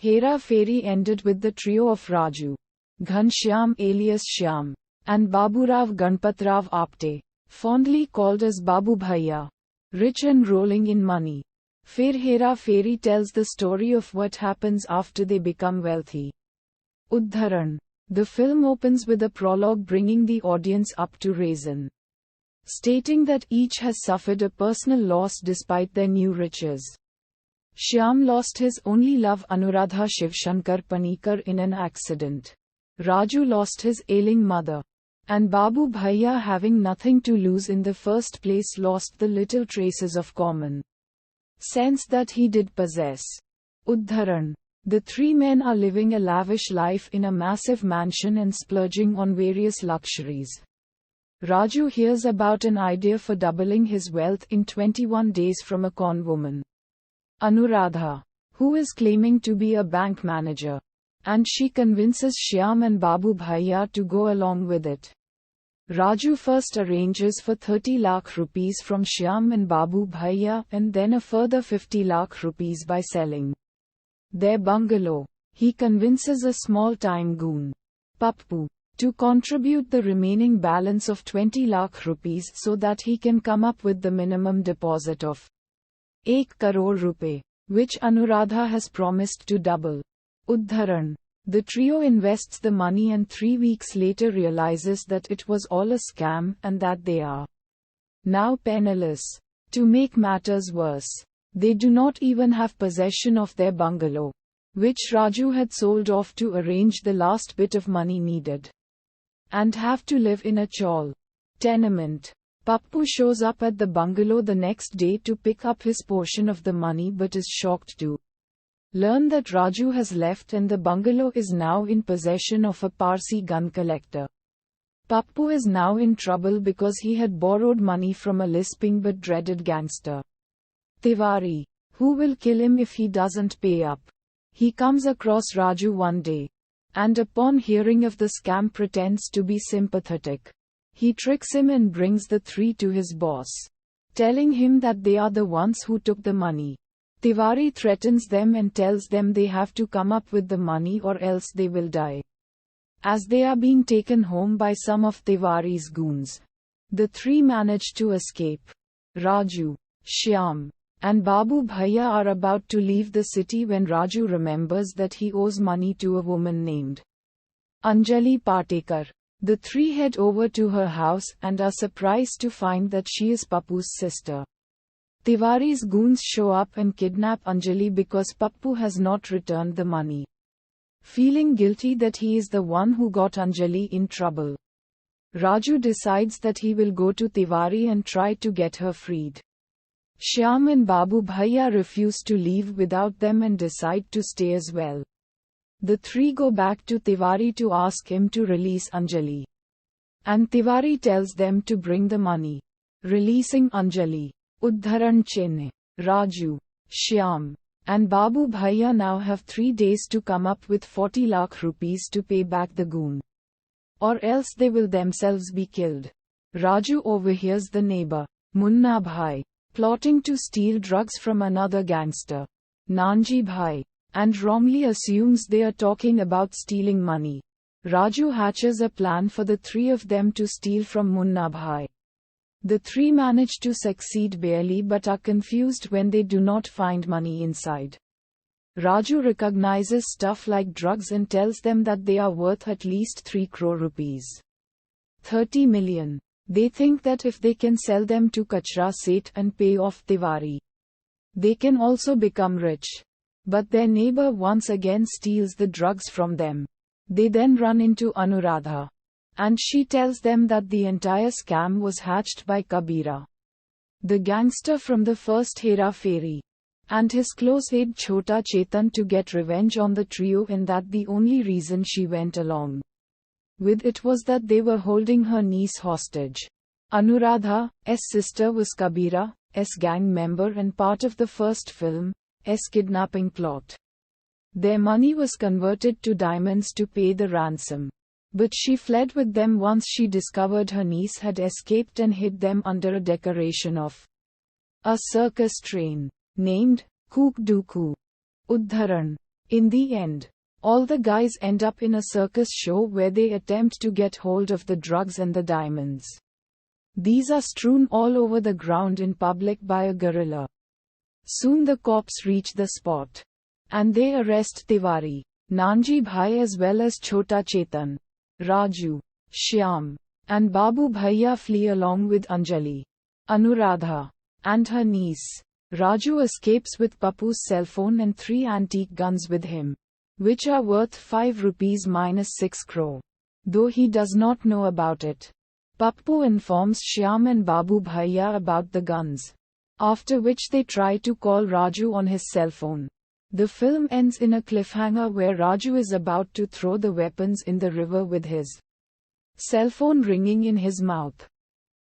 Hera Pheri ended with the trio of Raju, Ghanshyam alias Shyam, and Baburao Ganpatrao Apte, fondly called as Babu Bhaiya, rich and rolling in money. Phir Hera Pheri tells the story of what happens after they become wealthy. Udharan. The film opens with a prologue bringing the audience up to reason, stating that each has suffered a personal loss despite their new riches. Shyam lost his only love Anuradha Shivshankar Panikar in an accident. Raju lost his ailing mother. And Babu Bhaiya, having nothing to lose in the first place, lost the little traces of common sense that he did possess. Udharan. The three men are living a lavish life in a massive mansion and splurging on various luxuries. Raju hears about an idea for doubling his wealth in 21 days from a con woman, Anuradha, who is claiming to be a bank manager, and she convinces Shyam and Babu Bhaiya to go along with it. Raju first arranges for 30 lakh rupees from Shyam and Babu Bhaiya and then a further 50 lakh rupees by selling their bungalow. He convinces a small-time goon, Pappu, to contribute the remaining balance of 20 lakh rupees so that he can come up with the minimum deposit of 1 crore rupee, which Anuradha has promised to double. Udharan. The trio invests the money and 3 weeks later realizes that it was all a scam and that they are now penniless. To make matters worse, they do not even have possession of their bungalow, which Raju had sold off to arrange the last bit of money needed, and have to live in a chawl tenement. Pappu shows up at the bungalow the next day to pick up his portion of the money but is shocked to learn that Raju has left and the bungalow is now in possession of a Parsi gun collector. Pappu is now in trouble because he had borrowed money from a lisping but dreaded gangster, Tiwari, who will kill him if he doesn't pay up. He comes across Raju one day, and upon hearing of the scam pretends to be sympathetic. He tricks him and brings the three to his boss, telling him that they are the ones who took the money. Tiwari threatens them and tells them they have to come up with the money or else they will die, as they are being taken home by some of Tiwari's goons. The three manage to escape. Raju, Shyam, and Babu Bhaiya are about to leave the city when Raju remembers that he owes money to a woman named Anjali Patekar. The three head over to her house and are surprised to find that she is Pappu's sister. Tiwari's goons show up and kidnap Anjali because Pappu has not returned the money, feeling guilty that he is the one who got Anjali in trouble. Raju decides that he will go to Tiwari and try to get her freed. Shyam and Babu Bhaiya refuse to leave without them and decide to stay as well. The three go back to Tiwari to ask him to release Anjali, and Tiwari tells them to bring the money, releasing Anjali. Udharan Chenne. Raju, Shyam, and Babu Bhaiya now have 3 days to come up with 40 lakh rupees to pay back the goon, or else they will themselves be killed. Raju overhears the neighbor, Munna Bhai, plotting to steal drugs from another gangster, Nanji Bhai, and wrongly assumes they are talking about stealing money. Raju hatches a plan for the three of them to steal from Munna Bhai. The three manage to succeed barely but are confused when they do not find money inside. Raju recognizes stuff like drugs and tells them that they are worth at least 3 crore rupees, 30 million. They think that if they can sell them to Kachra Seth and pay off Tiwari, they can also become rich. But their neighbor once again steals the drugs from them. They then run into Anuradha, and she tells them that the entire scam was hatched by Kabira, the gangster from the first Hera Pheri, and his close aide Chhota Chetan to get revenge on the trio, and that the only reason she went along with it was that they were holding her niece hostage. Anuradha's sister was Kabira's gang member and part of the first film's kidnapping plot. Their money was converted to diamonds to pay the ransom, but she fled with them once she discovered her niece had escaped and hid them under a decoration of a circus train named Kook Dooku. Udharan. In the end, all the guys end up in a circus show where they attempt to get hold of the drugs and the diamonds. These are strewn all over the ground in public by a gorilla. Soon the cops reach the spot. And they arrest Tiwari, Nanji Bhai as well as Chota Chetan, Raju, Shyam, and Babu Bhaiya flee along with Anjali, Anuradha, and her niece. Raju escapes with Pappu's cell phone and 3 antique guns with him, which are worth 5 rupees minus 6 crore. Though he does not know about it. Pappu informs Shyam and Babu Bhaiya about the guns, after which they try to call Raju on his cell phone. The film ends in a cliffhanger where Raju is about to throw the weapons in the river with his cell phone ringing in his mouth.